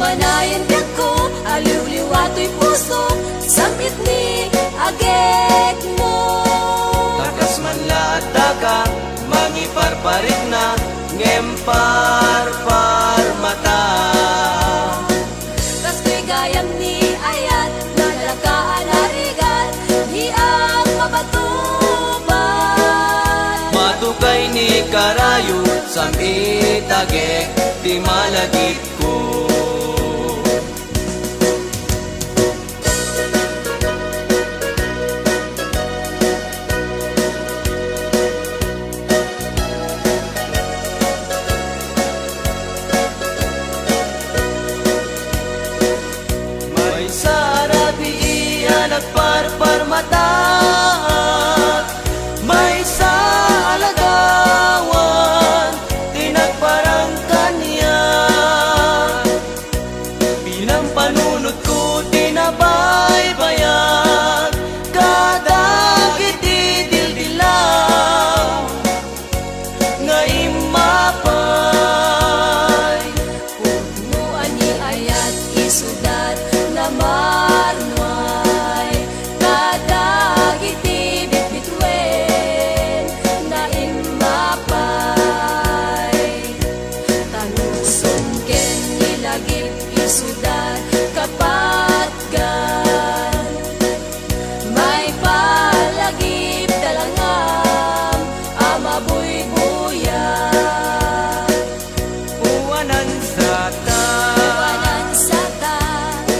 Manayan ka ko to'y puso, samit ni agek mo. Takas man lahat daga, mangiparparik na, ngempar-par mata. Tas ko'y gayam ni ayat, nalakaan harigan, di ang mabatuban. Matukay ni karayo, samit agek, di malagip ko. Nagparpar mata, may sa alagawan, tinagparang kanya. Pinampanunod ko, tinabaybayan, kadagit didildilaw, ngay mapay. Punuan ni ayat isudat na marnwa, sudan kapatgan, may palagip dalangam, amaboy buya. Uwanan sata,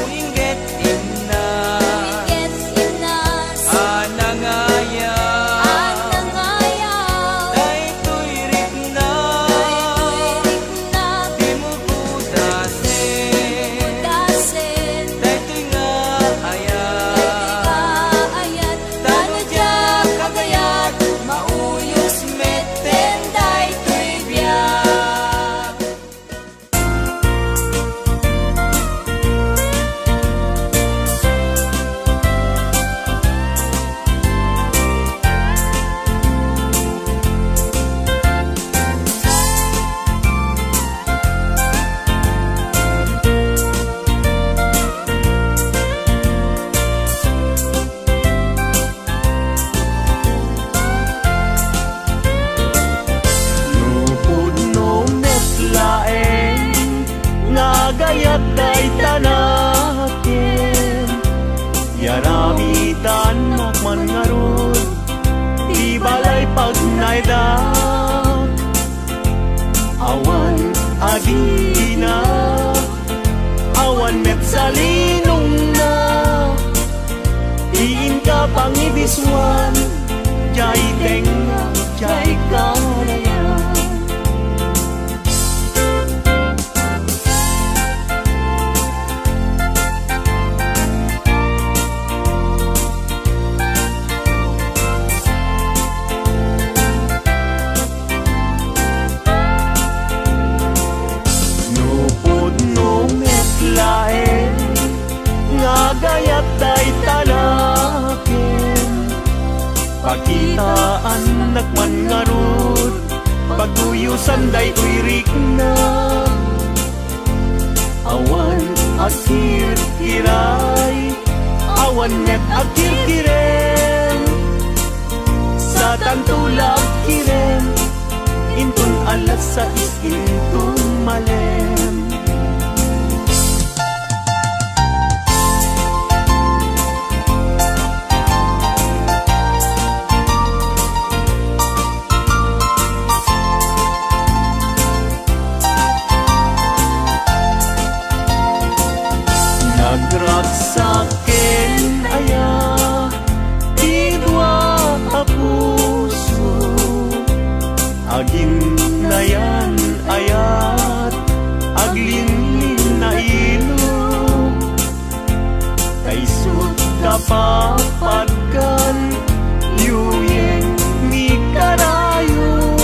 uinget imna, anangayaw, daytoy rikna, di mo budasen. Gayat day tanakin, yaramitan nakman ngarud, di balay pag naidak. Awan adina, awan met salinong na, diin ka pangibiswan, jay tenga, jay karaya. Gayat day tanakin, pakitaan nakman ngarud, paguyusan day uirik na. Awan akir kiray, awan net akir kiren, sa tantulak kiren, intun alas sa intun malem. Nagraksaken aya, idwa a puso, agin na yan ayat, aglinlin na ilog, kaisut kapapagkan, yuyeng ni karayo,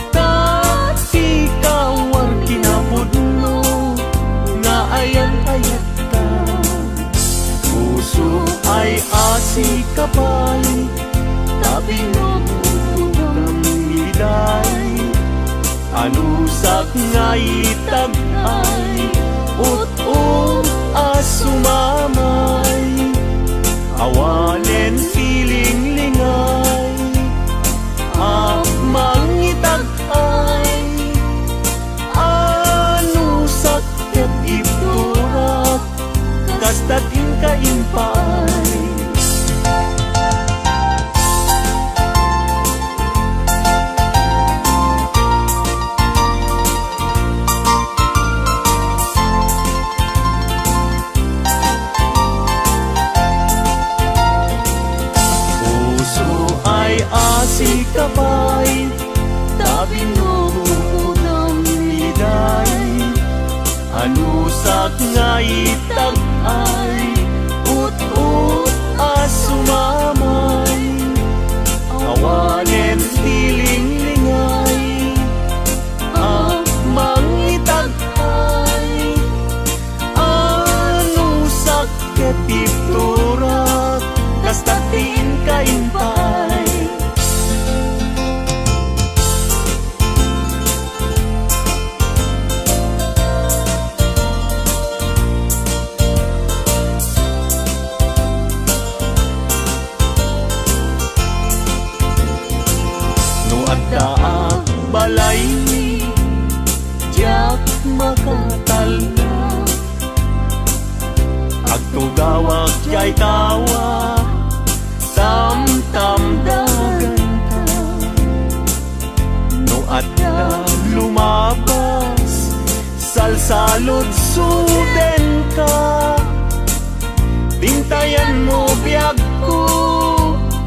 tati kawar kinapudno, nga ayan-ayat ta, puso ay asi kapal, tabi ng utang nilay, anusak nga itag ay, ut-ut asuma. sak nga itag-ay, ut-ut as sumamay, awanen tiling-lingay, mangitag-ay, ano sakit iturak, kastatin kaimpay. Daag balay diak makatala, agtugawag jay tawa, tam-tam dagan ka. No adda lumabas, salsalod suden ka, tintayan mo biyag ko,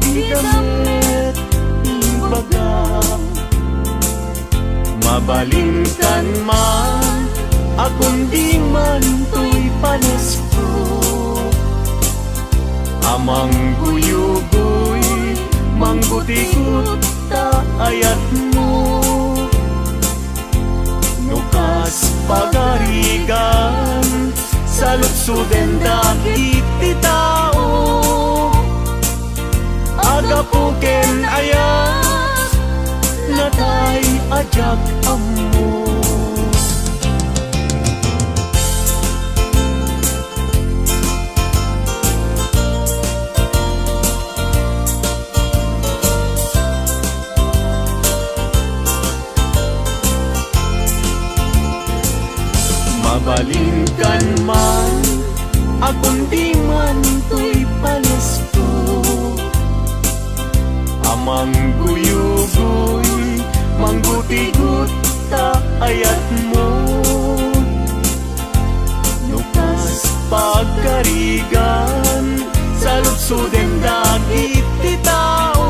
idamit baga. Mabalingkan man, akong di man to'y panesko, amang guyugoy, manggutikot ta ayat mo, nukas pagarigan, sa lutsuden dagit ti tao, agapuken ayat, natay ajak amo. Mabalingkan man, akong di man to'y palesto, amang guyugoy, mangguti-gut ta ayat mo, nukas pagkarigan, sa lutsuden dagit ti tao,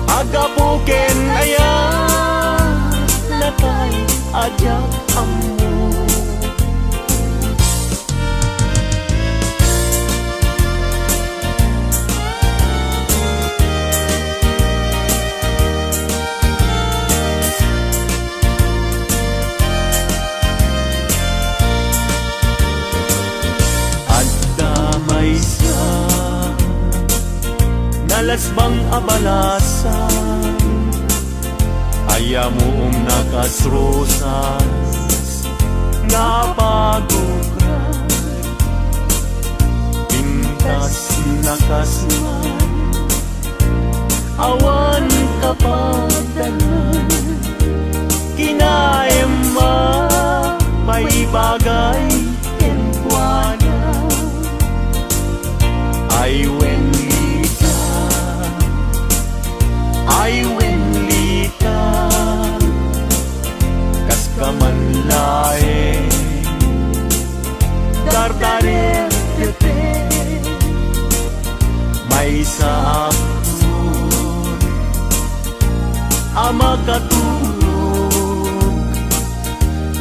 agapuken ayat, natay ajak amo. Nalasbang abalasan, ayamoong nakasrosas, napagukran, pintas nakasman, awan kapagdanan, kinaema, may bagay, kenkwana, ay wenlita, kas kamanlae, dardarer tepe, may sa akun, ama katulog,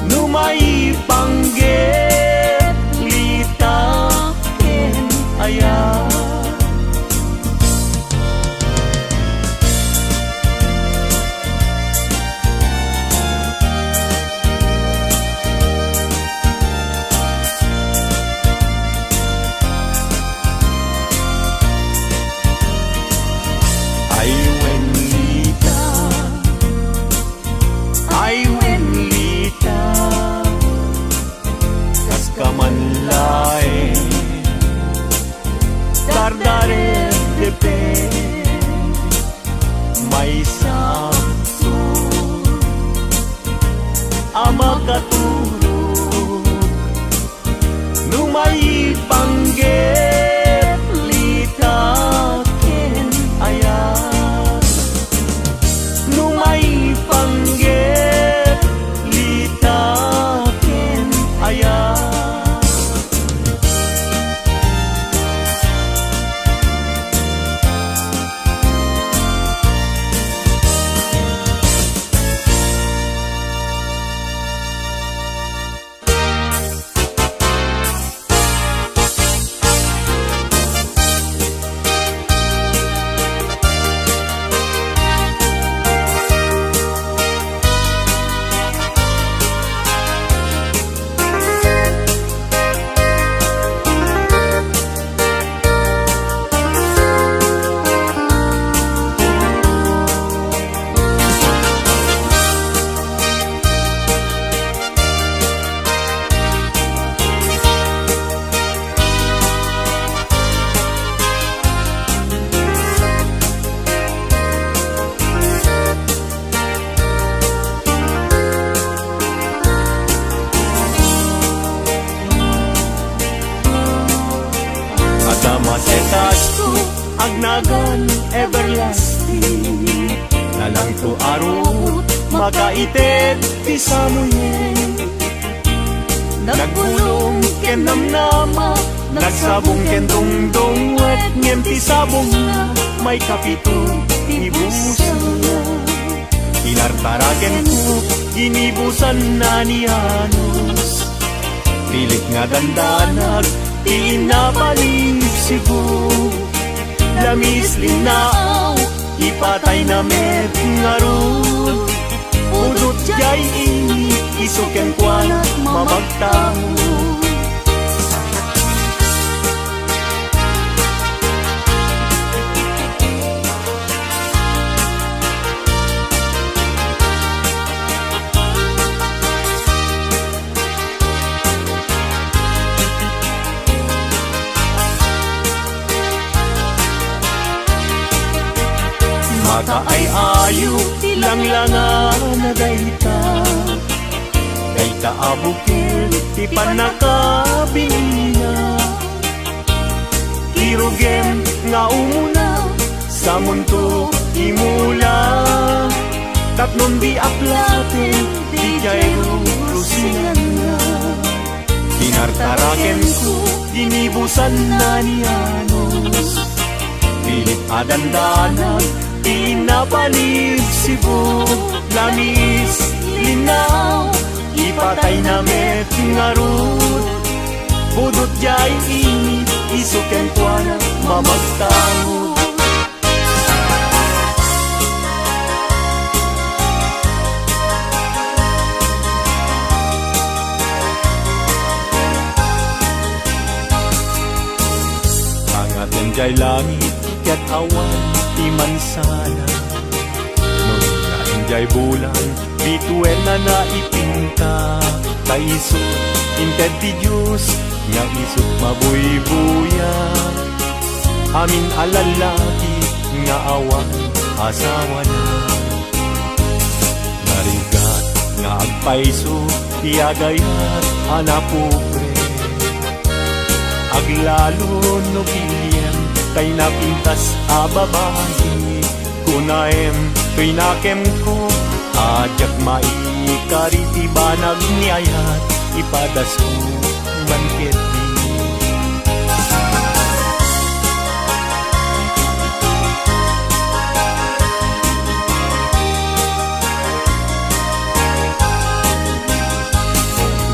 numay pangget, litaken ayat. nagan everlasting. Nalang to arot, makaitet ti samuyen. Nagbulong ken namnama, nagsabong ken dongdong, wet ngem ti sabong na, may kapito ti busan na. Inartaraken ko, ginibusan na ni Anos. Pilit nga dandanag, ti inapalig sigo. Lamis linaaw, ipatay na met ngarod. Udot jay ini, isuken kwanat mamagtao. Maka ay ayo, tilang-langan na dayta. Dayta abukil, ti panakabinina. Kirugem nga umuna, sa mundo imula. Tatnon di aplaten, di jayro rusingan na. Tinartaraken ko, ginibusan na ni Anos. Pilit adandanag, pinapalig sibo. Lamis, linaw, ipatay na met ngarud. Budot jay ini, isuken kwana mamagtao. Angaten jay langit, ket awan ti mansana. Nung nainjay bulan, bituen na naipinta. Kaiso, inted ti Diyos, nga isot mabuybuya. Amin alalaki, nga awan asawa na. Narigat, nga agpaiso, tiagayat anapobre. Aglalo no bilyen, kay napintas a babae. Kunaem, pinakem ko, ajak maikariti banag niyayat, ipadas ko banket ni.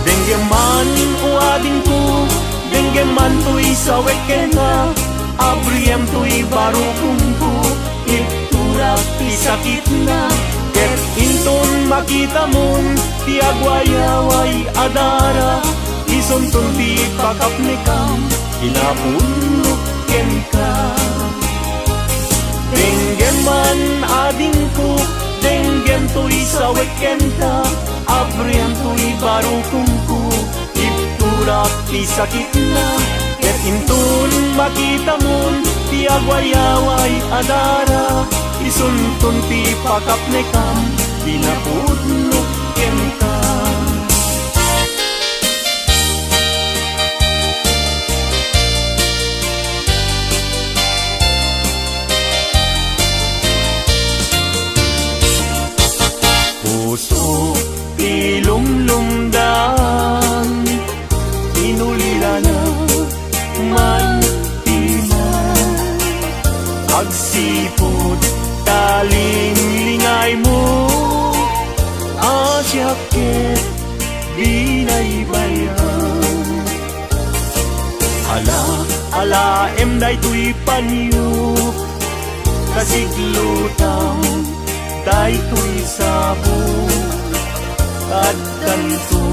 Denggeman o ading ko, denggeman to'y sawek kena. Abriyem to'y barukong ko, iturak ti sakit na. Ket inton makita mon, ti agwayaway adara. Isunton ti pakapnikam, inapunok ken ka. Denggeman ading ko, denggem to'y sawek kenta. Abriyem to'y barukong ko, iturak ti sakit na. Ket inton makita mon, ti agwayaway adara. Isunton ti pakapnekam, pinapudnok ken ka. Puso ti lumlumdan, inulila na man timan. Agsipod talinglingay mo, asyaket binaybayan. Ala emday to'y panyo, kasiglutang day to'y sabo. At kanto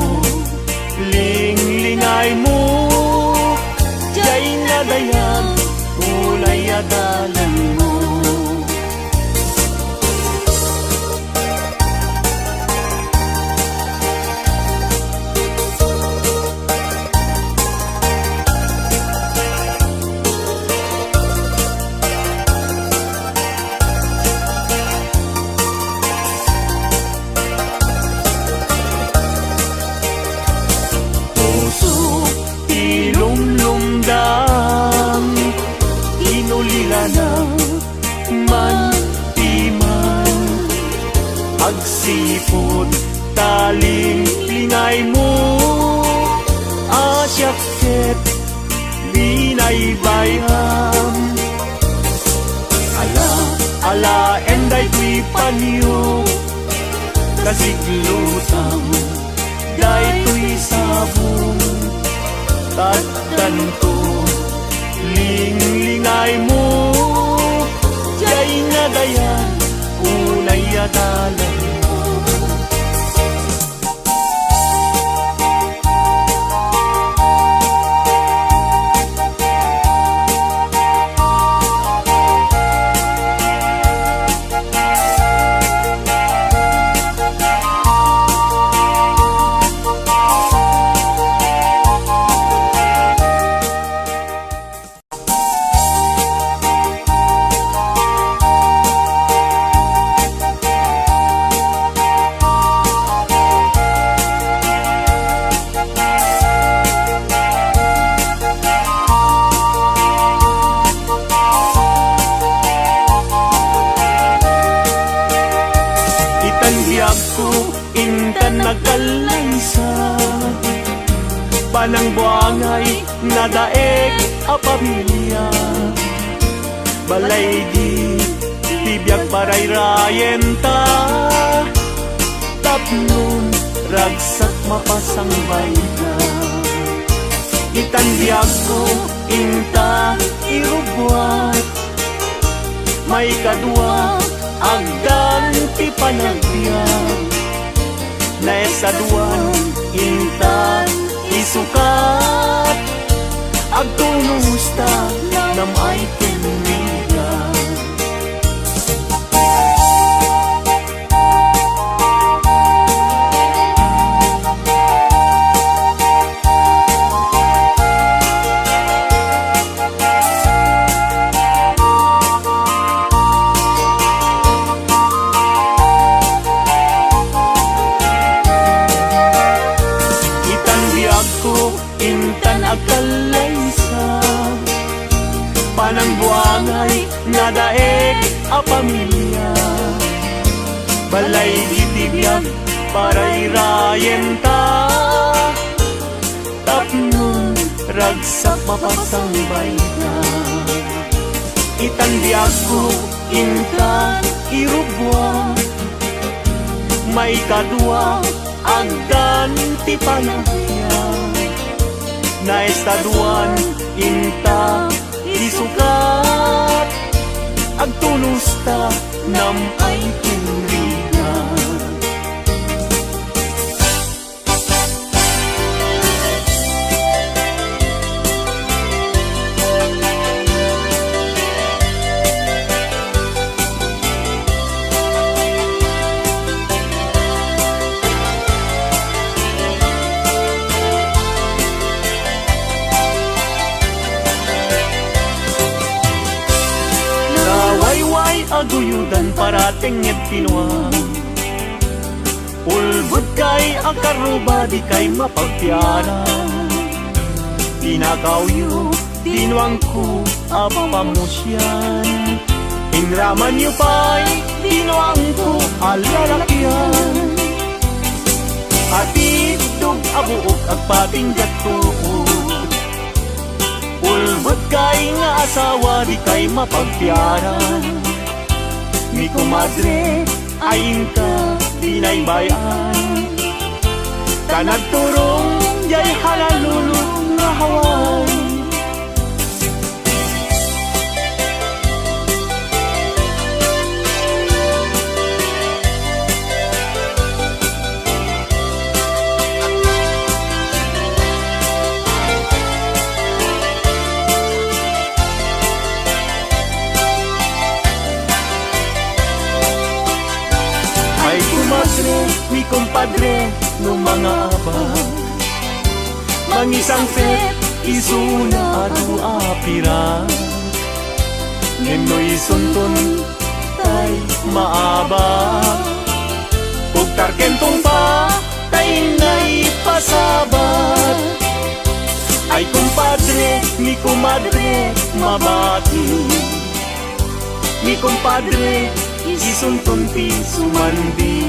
linglingay mo, jay nadayan, ulay adalan mo. Lumlumdang inulila na Nalinglingay mo asyakset binay bayam. Ala enday tuy panyo kasiglutam day tuy sabong tagtanto linglingay mo jay nga dayan unay adalan. Intan nagkalaysa panang buangay nadaeg a pamilya balay di tibiyag paray rayenta tapnon ragsak mapasang bayda itan biyag ko inta irubwat may kadwa agdan ti panagbiag naisaduan intan isukat agtumusta nam ay tinriga. Intan agkalaysa panang buangay nadaeg a pamilya balay ditibiyag paray rayenta tapnon ragsak mapasang bayda itan biyag ko intan irubwa may kadwa agdan ti panagbiag naistaduan inta isukat agtulusta nam ay tinriga. Aguyudan parating et pinuang ulbud kay akaruba di kay mapagtiara tinakawyo tinuang ko apamusyan inraman yu pa'y tinuang ko alalakyan atidog abuok agpatinggat tuod ulbud kay nga asawa di kay mapagtiaran mi comadre ayin ka binaybayan kanagturong jay halalulong nga haway mi compadre no mga abang mangisang fet isuna adu apira nenoy sunton tay maaba pugtar kentong pa tay nay pasabat ay compadre mi comadre mabati mi compadre isunton ti sumandi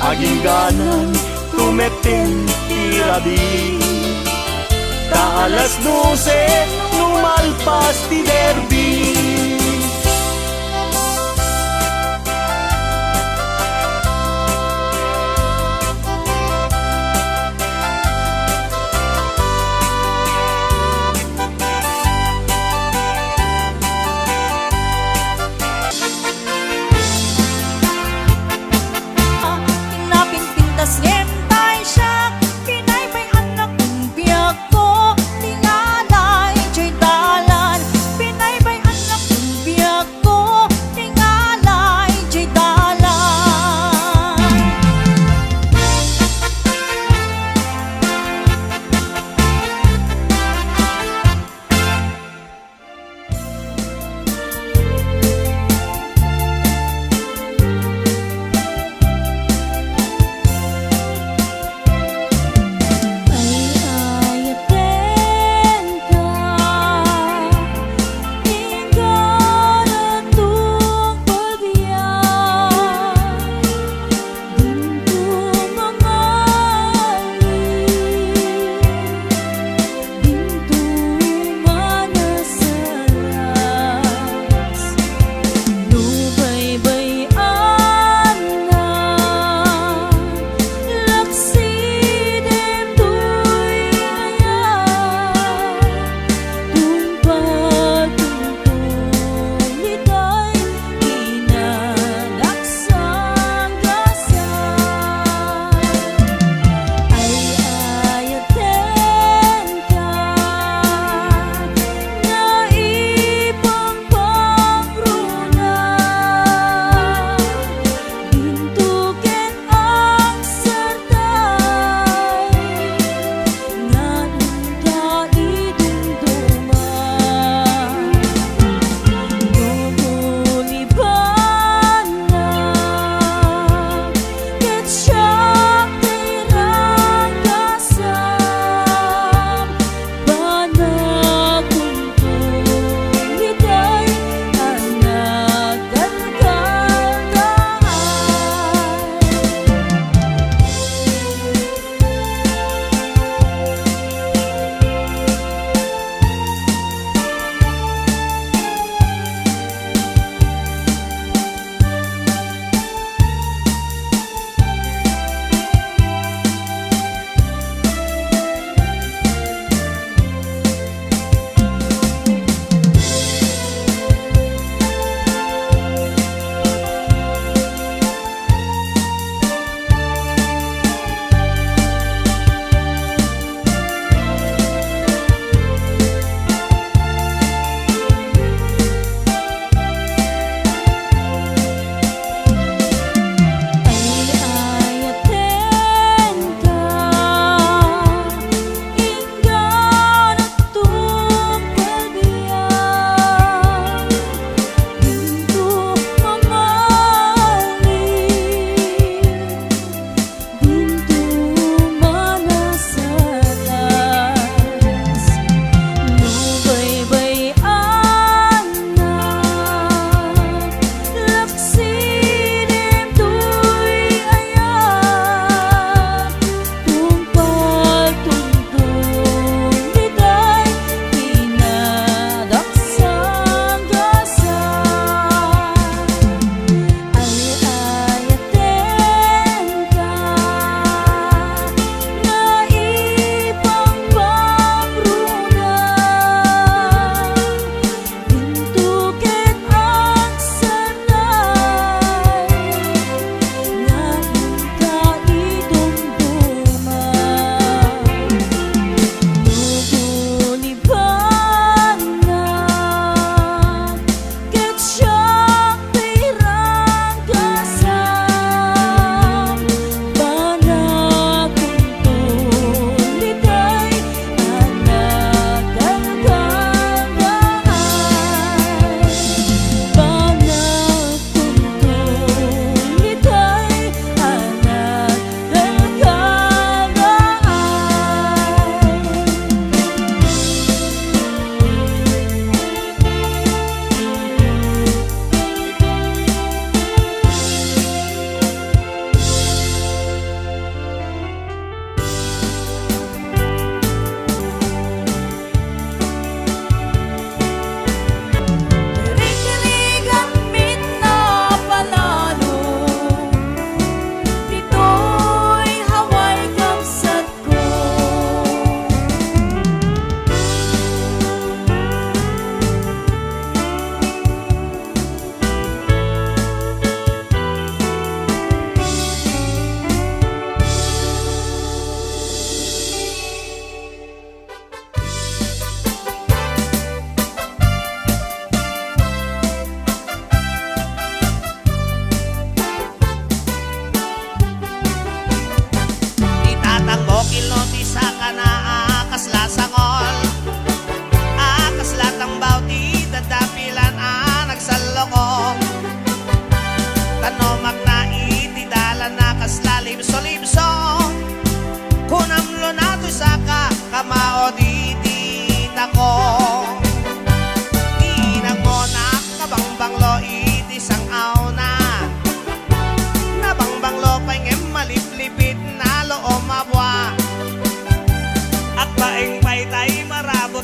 aging ganan tumeten tirabi. Ta alas 12 numalpas ti derby. Pinapinpintas ngentay siya, Pinay may anak ng biyak ko, Tingalay, Joy dalan, Pinay may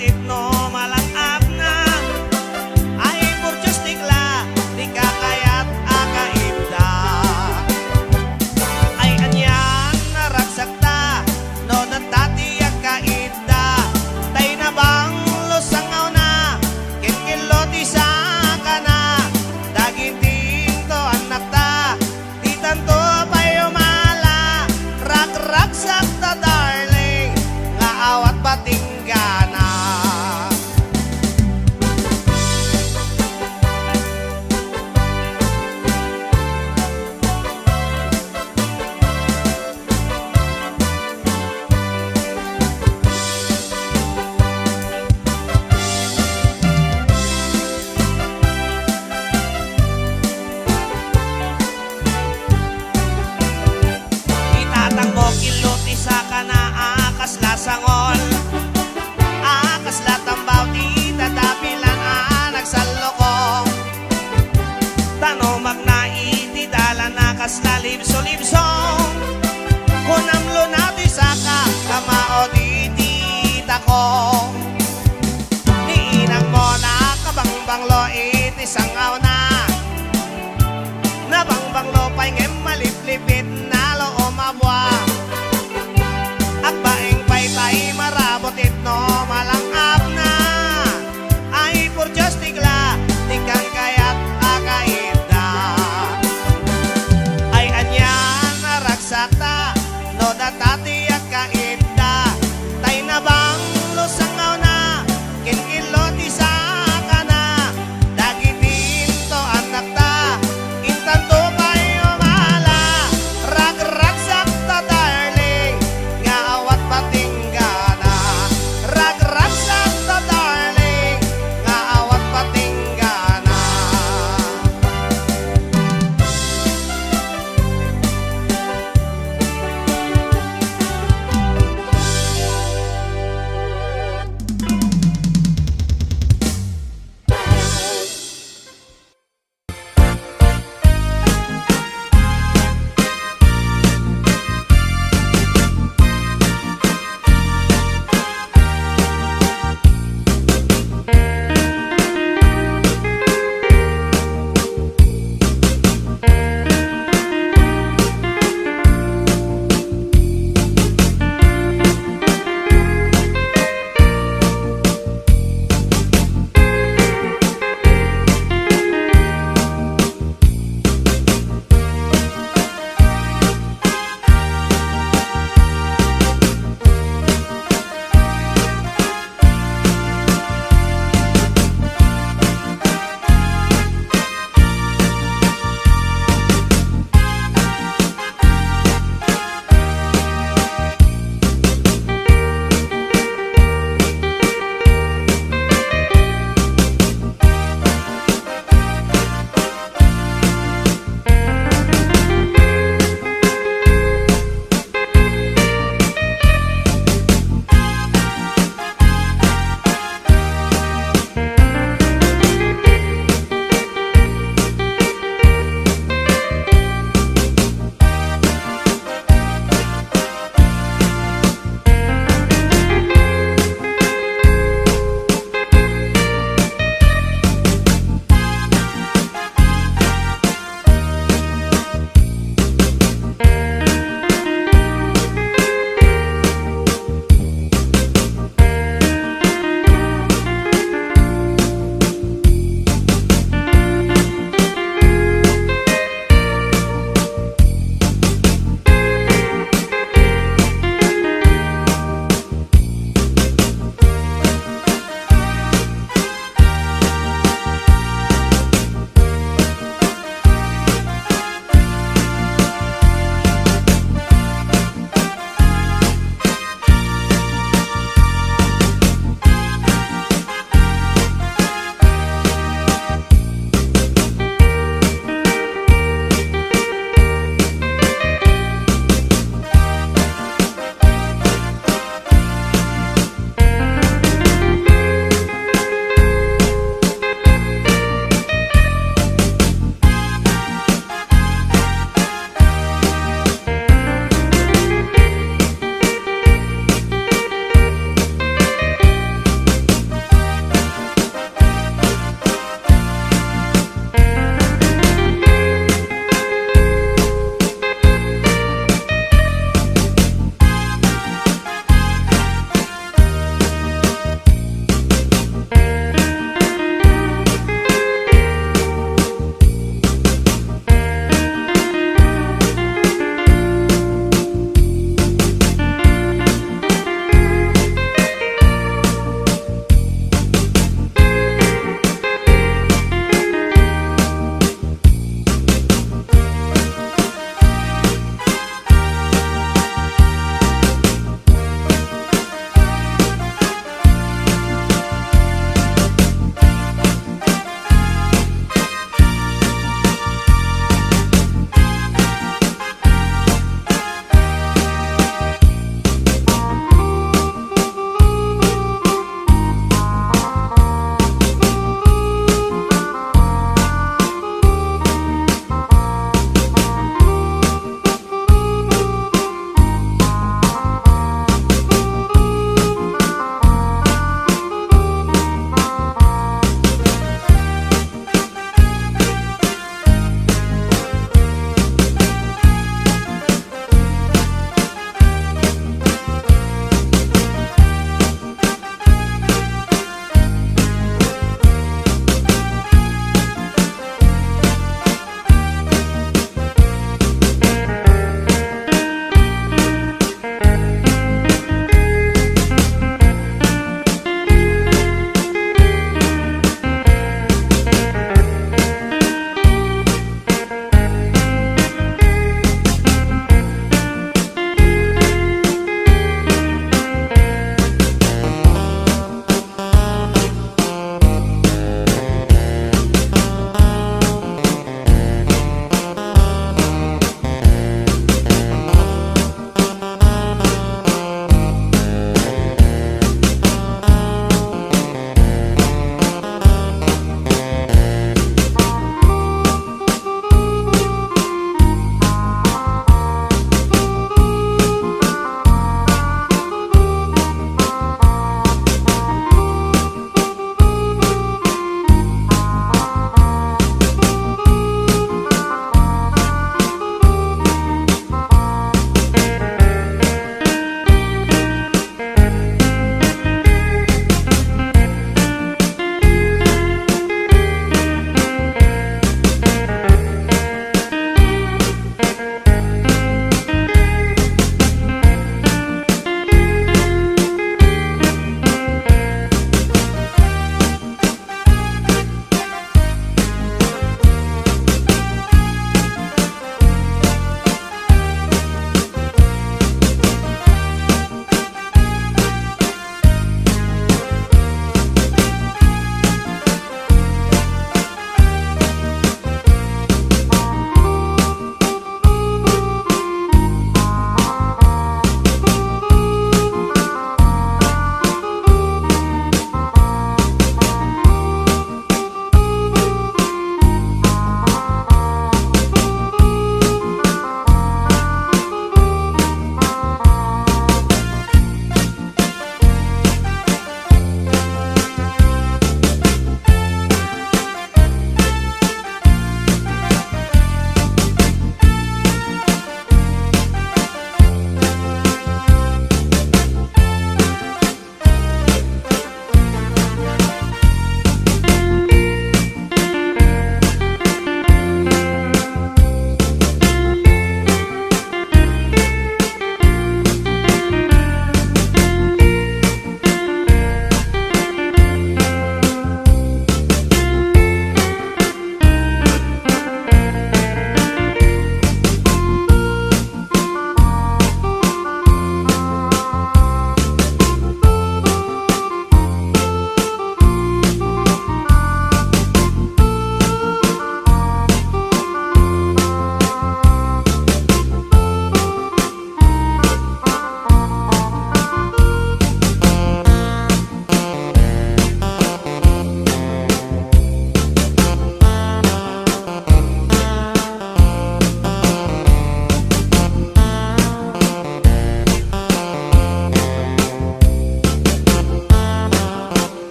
it no malangap na ay purchos tikla di kakayat akaibda ay anyang naragsakta no natati akaibda tay na bang lusangaw na kinkiloti sa kana dagiting to anak ta di tanto payumala rak-rak sakta darling nga awat patinggana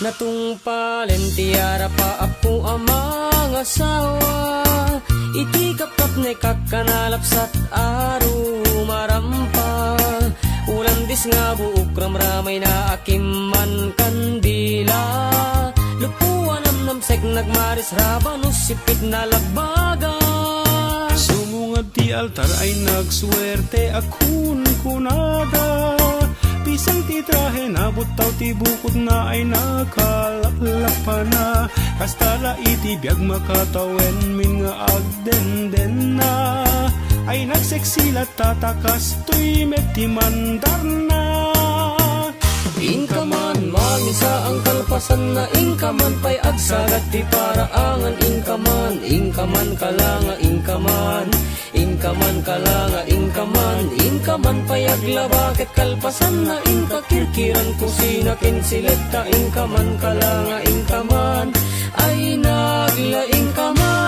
Natungpalen tiara pa apo amang asawa, iti kapat ne kakanalapsat aru marampa. Ulang dis nga buuk ramramay na akiman kandila, lupuan namnamsek nagmaris rabanus sipit na labaga. Sumungad ti altar ay nagswerte akun kunada, pisang ti trahe na butaw ti bukod na ay nakalaklapa na, kastala iti biyag makatawen min nga agdenden na, ay nagseksilat tatakas tuy meti mandar na. Inkaman, mangisa ang kalpasan na inkaman pay agsagat ti paraangan. Inkaman, inkaman kalanga, inkaman, inkaman kalanga, inkaman, inkaman pay aglabakit kalpasan na inkakirkiran kusina kinsileta. Inkaman kalanga, inkaman, ay nagla inkaman.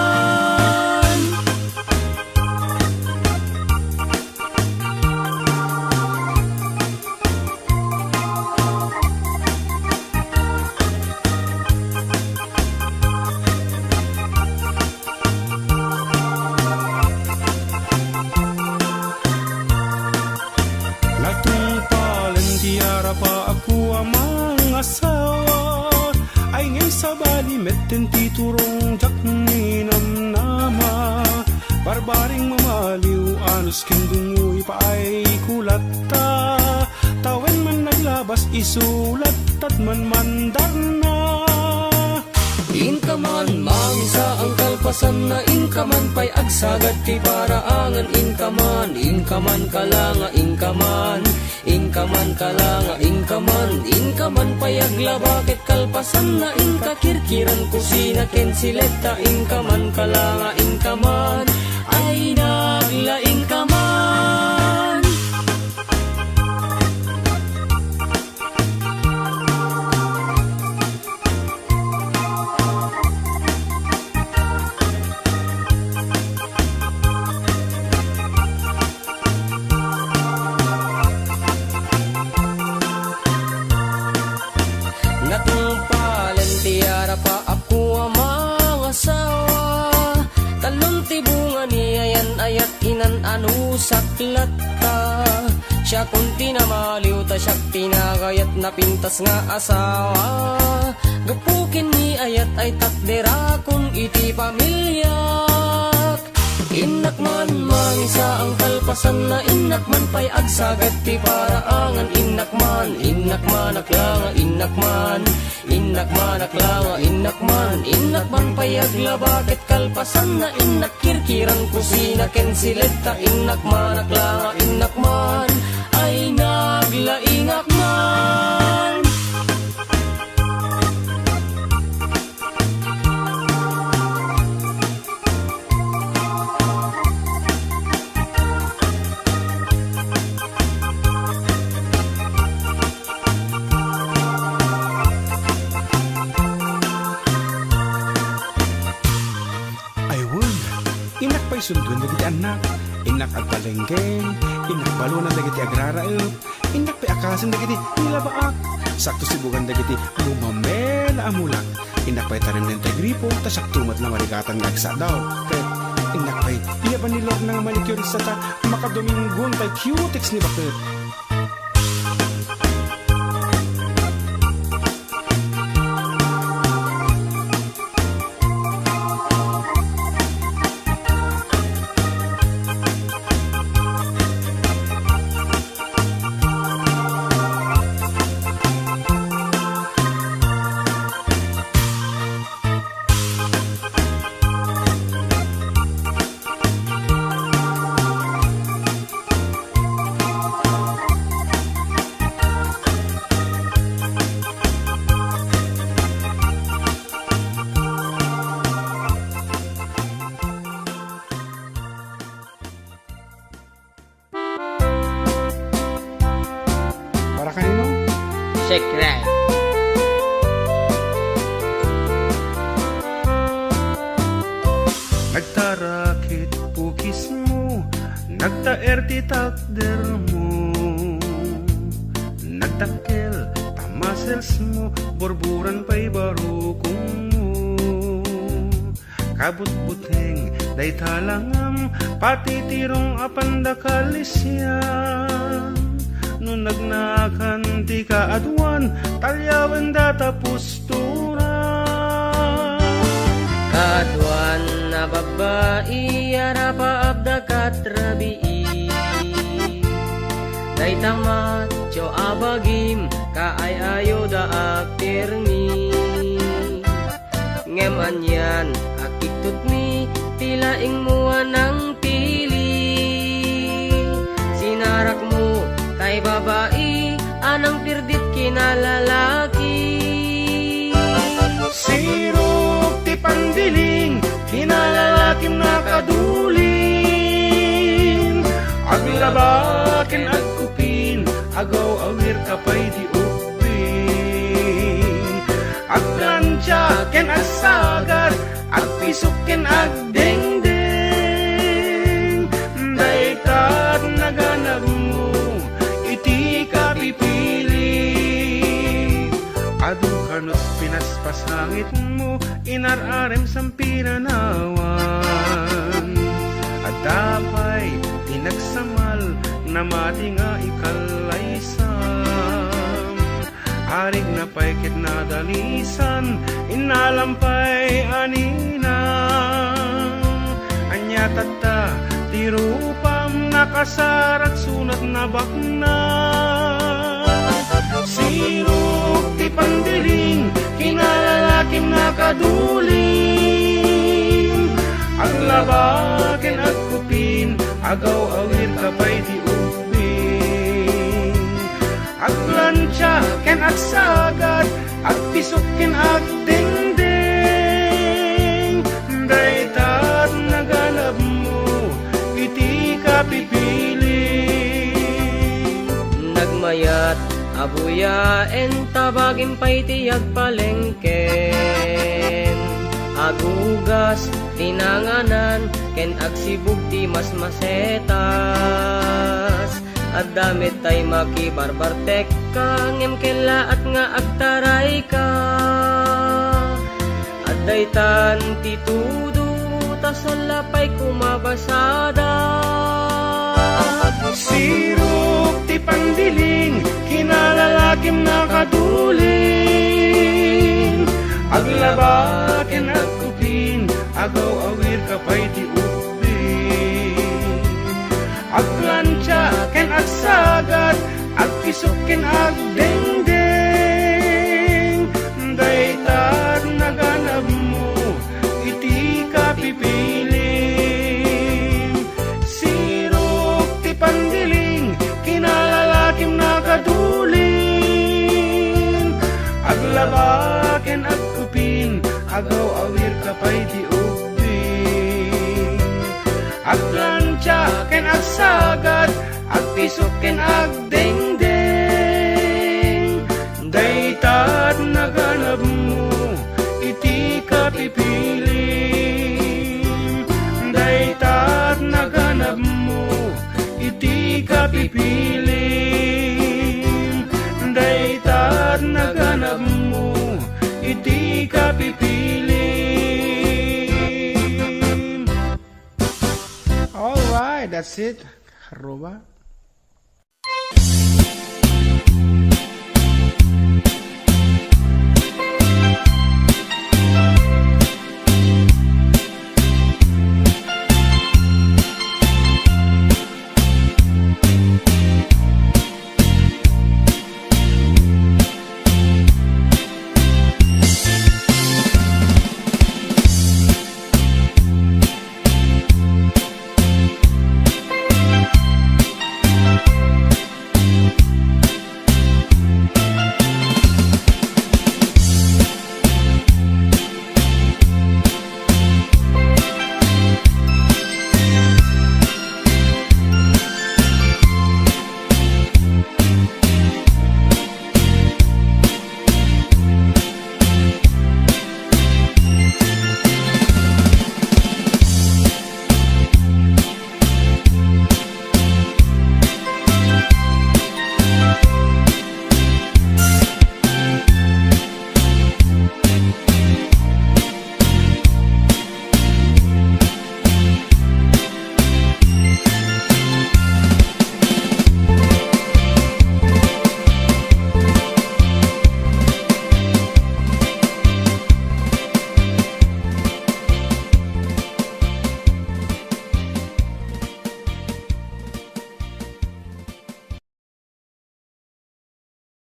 Metten ti turong jak ninam nama, barbaring mamaliw anos kindungoy pa ay kulata, tawen man naglabas isulat at man mandar na. Inkaman, mangisa ang kalpasan na inkaman pay agsagat ti paraangan. Inkaman, inkaman kalanga, inkaman, inkaman kalanga, inkaman, inkaman pay aglabakit kalpasan na inkakirkiran kusina kensileta. Inkaman kalanga, inkaman, ay nagla inkaman. Natungpalen tiara pa ako amang asawa, talong tibungan niyayan ayat inan anu saklata. Siya kunti na maliw ta siya pinagayat na pintas nga asawa, gapukin ni ayat ay takdera kung iti pamilyak. Inakman, mangisa ang kalpasan na inakman pay agsagat ti paraangan. Inakman, inakman aklanga, inakman, inakman aklanga, inakman, inakman pay aglabakit kalpasan na inakirkiran kusina kensileta. Inakman aklanga, inakman, ay nagla inakman. Sundun dagiti anak, inak agpalenggeng, inak balunan dagiti agraraep, inak piakasan dagiti nilabaak, sakto sibugan dagiti lumamela amulak, inak pa'y tarim ng gripo, tasak tumat na marigatan ng agsa daw, kaya inak pa'y iyaban ni Lord ng manicurista ta, makadominggon tay cutex ni bakit. Secret. Nagtarakit pukis mo, nagtaer ti takder mo, nagtakkel muscles mo, burburan pa'y barukong mo. Kabut-buteng, day talangam, pati tirong apanda kalisyan. Nung nagnakan di ka adwan, talyawan data pusturan. Kaduan na babae, arapa abda katrabii. Day tamat, cho abagim, kaay ayo da akirni. Ngeman yan, akitut mi, tilaing mua ng pili. Sinarak mo, kay babae, anang pirdit kinalalaki. Sirok ti pandiling, kinalalakim na kadulin. Aglabakin agkupin, agaw awir kapay di upin. Aglansyaken asagar, agpisuken agdengdeng. Daytat naganap mo, iti ka pipili. Adu kanot pinaspasangit mo, inararem sampiranawan. At dapay tinagsamal na mati nga ikalaysam. Arig na paikit na dalisan, inalampay anina. Anya tata, tirupam nakasarat sunat na bakna. Sirok ti pandiling, kinalalakim na kaduling. Aglabaken agkupin, agaw awir kapay di upin. Aglansyaken agsagat, agpisukin agdengdeng. Daytat naganap mo, iti ka pipili. Nagmayat, abuyaen, tabagin pa'y tiyag palengken. Agugas, tinanganan, ken agsibug ti mas masetas. At damit tay makibarbartek ka, ngem kela at nga agtaray ka. At daytan ti tudo, tasolapay kumabasada. Sirok ti pandiling, kinalalakim na kadulin. Aglabaken agkupin, agaw awir kapay di upin. Aglansyaken agsagat, agpisukin agdengdeng. Daytat naganap mo, iti ka pipili. Sirok ti pandiling, kinalalakim na kadulin. Aglabaken agkupin, agaw awir kapay di upin. Aglansyaken agsagat, agpisuken agdengdeng. Daytat naganap mo, iti ka pipili. Daytat naganap mo, iti ka pipili. Daytat naganap mo, iti ka pipili. Alright, that's it. Haruba.